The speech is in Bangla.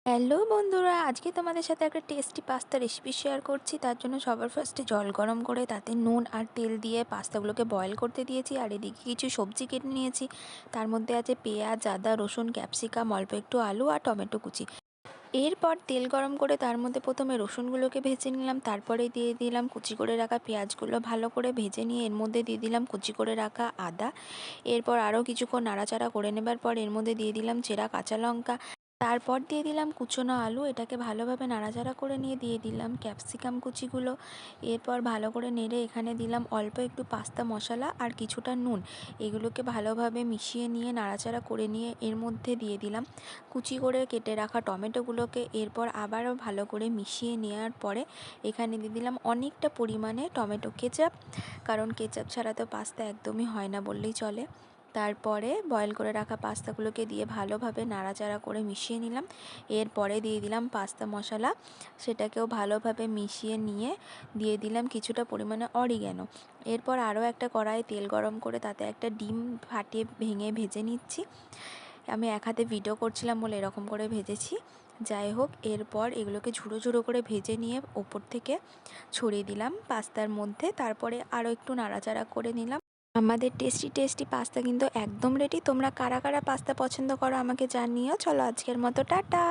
হ্যালো বন্ধুরা, আজকে তোমাদের সাথে একটা টেস্টি পাস্তা রেসিপি শেয়ার করছি। তার জন্য সবার ফার্স্টে জল গরম করে তাতে নুন আর তেল দিয়ে পাস্তাগুলোকে বয়েল করতে দিয়েছি। আর এদিকে কিছু সবজি কেটে নিয়েছি। তার মধ্যে আছে পেঁয়াজ, আদা, রসুন, ক্যাপসিকাম, অল্প একটু আলু আর টমেটো কুচি। এরপর তেল গরম করে তার মধ্যে প্রথমে রসুনগুলোকে ভেজে নিলাম, তারপরে দিয়ে দিলাম কুচি করে রাখা পেঁয়াজগুলো ভালো করে ভেজে নিয়ে এর মধ্যে দিয়ে দিলাম কুচি করে রাখা আদা। এরপর আরও কিছুক্ষণ নাড়াচাড়া করে নেবার পর এর মধ্যে দিয়ে দিলাম চেরা কাঁচা লঙ্কা, তারপর দিয়ে দিলাম কুচনো আলু। এটাকে ভালোভাবে নাড়াচাড়া করে নিয়ে দিয়ে দিলাম ক্যাপসিকাম কুচিগুলো। এরপর ভালো করে নেড়ে এখানে দিলাম অল্প একটু পাস্তা মশলা আর কিছুটা নুন। এগুলোকে ভালোভাবে মিশিয়ে নিয়ে নাড়াচাড়া করে নিয়ে এর মধ্যে দিয়ে দিলাম কুচি করে কেটে রাখা টমেটোগুলোকে। এরপর আবারও ভালো করে মিশিয়ে নেওয়ার পরে এখানে দিয়ে দিলাম অনেকটা পরিমাণে টমেটো কেচাপ, কারণ কেচাপ ছাড়া তো পাস্তা একদমই হয় না বললেই চলে। তারপরে বয়েল করে রাখা পাস্তাগুলোকে দিয়ে ভালোভাবে নাড়াচাড়া করে মিশিয়ে নিলাম। এরপরে দিয়ে দিলাম পাস্তা মশলা, সেটাকেও ভালোভাবে মিশিয়ে নিয়ে দিয়ে দিলাম কিছুটা পরিমাণে অরিগ্যানো। এরপর আরও একটা কড়াইয়ে তেল গরম করে তাতে একটা ডিম ফাটিয়ে ভেঙে ভেজে নিচ্ছি। আমি এক হাতে ভিডিও করছিলাম বলে এরকম করে ভেজেছি। যাই হোক, এরপর এগুলোকে ঝুড়ো ঝুড়ো করে ভেজে নিয়ে ওপর থেকে ছড়িয়ে দিলাম পাস্তার মধ্যে। তারপরে আরও একটু নাড়াচাড়া করে নিলাম। আমাদের টেস্টি টেস্টি পাস্তা কিন্তু একদম রেডি। তোমরা কারা কারা পাস্তা পছন্দ করো আমাকে জানিও। চলো আজকের মতো টাটা।